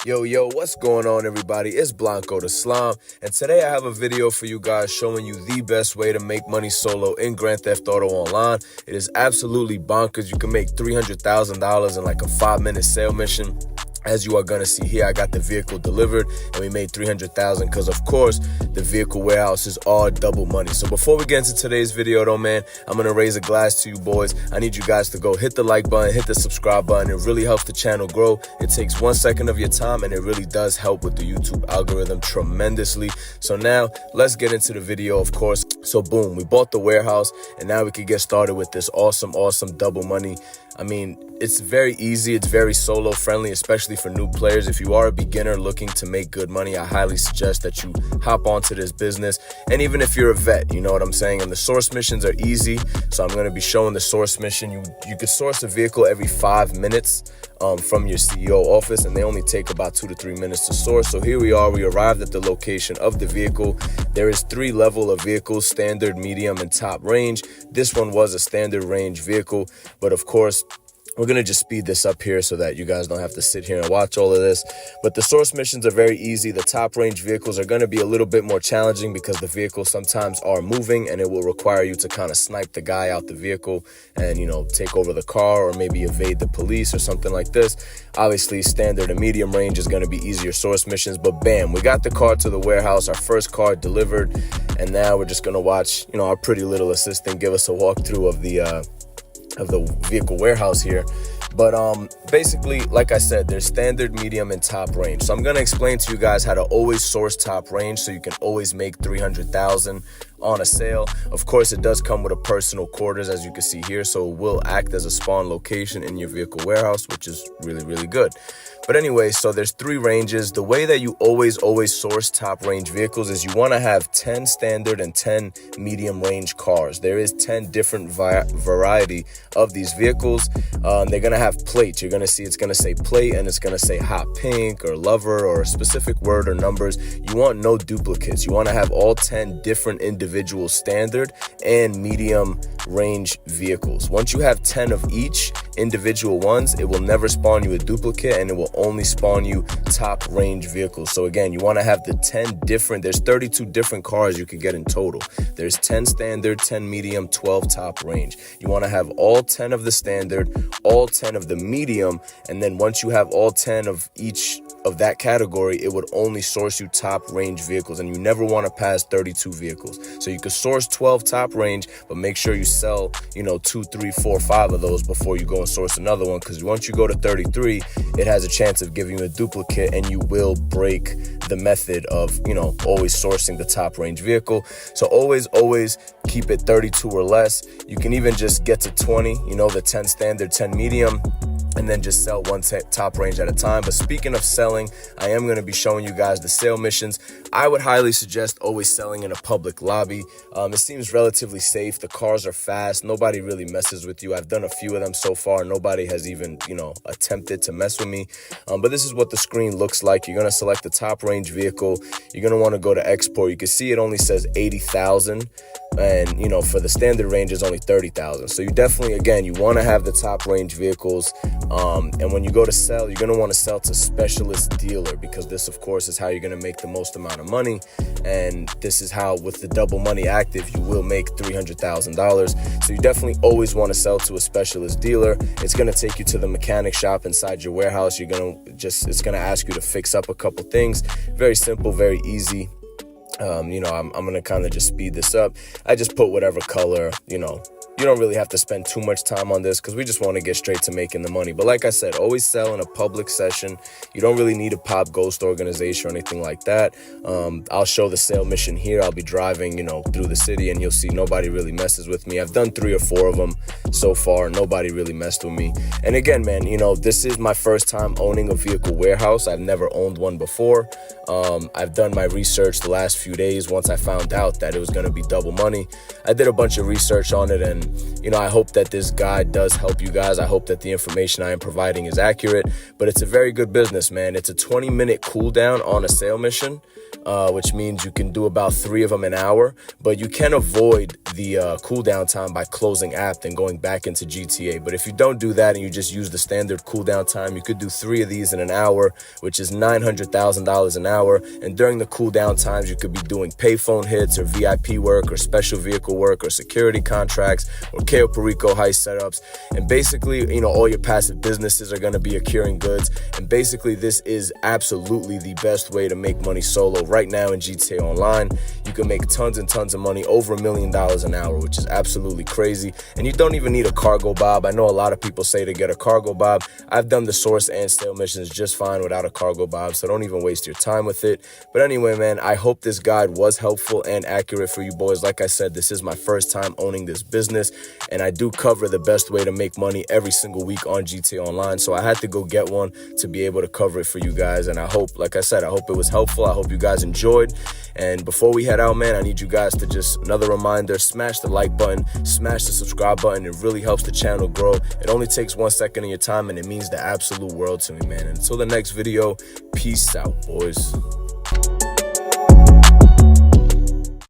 Yo, what's going on, everybody? It's Blanco the Slime, and today I have a video for you guys showing you the best way to make money solo in Grand Theft Auto Online. It is absolutely bonkers. You can make $300,000 in like a 5-minute sale mission. As you are going to see here, I got the vehicle delivered and we made $300,000 because, of course, the vehicle warehouse is all double money. So before we get into today's video, though, man, I'm going to raise a glass to you boys. I need you guys to go hit the like button, hit the subscribe button. It really helps the channel grow. It takes 1 second of your time and it really does help with the YouTube algorithm tremendously. So now let's get into the video, of course. So boom, we bought the warehouse and now we can get started with this awesome double money. I mean, it's very easy. It's very solo friendly, especially for new players. If you are a beginner looking to make good money, I highly suggest that you hop onto this business. And even if you're a vet, you know what I'm saying? And the source missions are easy. So I'm going to be showing the source mission. You could source a vehicle every 5 minutes from your CEO office, and they only take about 2 to 3 minutes to source. So here we are. We arrived at the location of the vehicle. There is 3 levels of vehicles: standard, medium, and top range. This one was a standard range vehicle, but of course, we're going to just speed this up here so that you guys don't have to sit here and watch all of this. But the source missions are very easy. The top range vehicles are going to be a little bit more challenging because the vehicles sometimes are moving and it will require you to kind of snipe the guy out the vehicle and, take over the car or maybe evade the police or something like this. Obviously, standard and medium range is going to be easier source missions. But bam, we got the car to the warehouse, our first car delivered. And now we're just going to watch, our pretty little assistant give us a walkthrough of the vehicle warehouse here. But basically, like I said, there's standard, medium, and top range. So I'm going to explain to you guys how to always source top range so you can always make $300,000 on a sale. Of course, it does come with a personal quarters, as you can see here, so it will act as a spawn location in your vehicle warehouse, which is really good. But anyway, so there's 3 ranges. The way that you always source top range vehicles is you want to have 10 standard and 10 medium range cars. There is 10 different variety of these vehicles. They're going to have plates. You're going to see it's going to say plate and it's going to say hot pink or lover or a specific word or numbers. You want no duplicates. You want to have all 10 different individual standard and medium range vehicles. Once you have 10 of each individual ones, it will never spawn you a duplicate and it will only spawn you top range vehicles. So again, you want to have the 10 different, there's 32 different cars you can get in total. There's 10 standard, 10 medium, 12 top range. You want to have all 10 of the standard, all 10 of the medium, and then once you have all 10 of each of that category, it would only source you top range vehicles, and you never want to pass 32 vehicles. So you could source 12 top range, but make sure you sell 2, 3, 4, 5 of those before you go and source another one, because once you go to 33, it has a chance of giving you a duplicate and you will break the method of always sourcing the top range vehicle. So always keep it 32 or less. You can even just get to 20, the 10 standard, 10 medium, and then just sell one top range at a time. But speaking of selling, I am going to be showing you guys the sale missions. I would highly suggest always selling in a public lobby. It seems relatively safe. The cars are fast. Nobody really messes with you. I've done a few of them so far. Nobody has even, attempted to mess with me. But this is what the screen looks like. You're going to select the top range vehicle. You're going to want to go to export. You can see it only says 80,000. And, for the standard range, it's only 30,000. So you definitely, again, you want to have the top range vehicles. And when you go to sell, you're going to want to sell to specialist dealer, because this, of course, is how you're going to make the most amount of money. And this is how, with the double money active, you will make $300,000. So you definitely always want to sell to a specialist dealer. It's going to take you to the mechanic shop inside your warehouse. It's going to ask you to fix up a couple things. Very simple, very easy. I'm going to kind of just speed this up. I just put whatever color, you don't really have to spend too much time on this because we just want to get straight to making the money. But like I said, always sell in a public session. You don't really need a pop ghost organization or anything like that. I'll show the sale mission here. I'll be driving, through the city, and you'll see nobody really messes with me. I've done 3 or 4 of them so far. Nobody really messed with me. And again, man, this is my first time owning a vehicle warehouse. I've never owned one before. I've done my research the last few days. Once I found out that it was going to be double money, I did a bunch of research on it, and I hope that this guide does help you guys. I hope that the information I am providing is accurate, but it's a very good business, man. It's a 20-minute cooldown on a sail mission, which means you can do about 3 of them an hour, but you can avoid the cooldown time by closing app and going back into GTA. But if you don't do that and you just use the standard cooldown time, you could do 3 of these in an hour, which is $900,000 an hour. And during the cooldown times, you could be doing payphone hits or VIP work or special vehicle work or security contracts or Cayo Perico heist setups. And basically, all your passive businesses are going to be accruing goods. And basically, this is absolutely the best way to make money solo right now in GTA Online. You can make tons and tons of money, over $1 million an hour, which is absolutely crazy. And you don't even need a cargo bob. I know a lot of people say to get a cargo bob. I've done the source and sail missions just fine without a cargo bob, so don't even waste your time with it. But anyway, man, I hope this guide was helpful and accurate for you boys. Like I said, this is my first time owning this business, and I do cover the best way to make money every single week on GTA Online, so I had to go get one to be able to cover it for you guys. And I hope, like I said, I hope it was helpful. I hope you guys enjoyed. And before we head out, man, I need you guys to just, another reminder, smash the like button, smash the subscribe button. It really helps the channel grow. It only takes 1 second of your time, and it means the absolute world to me, man. And until the next video, peace out, boys.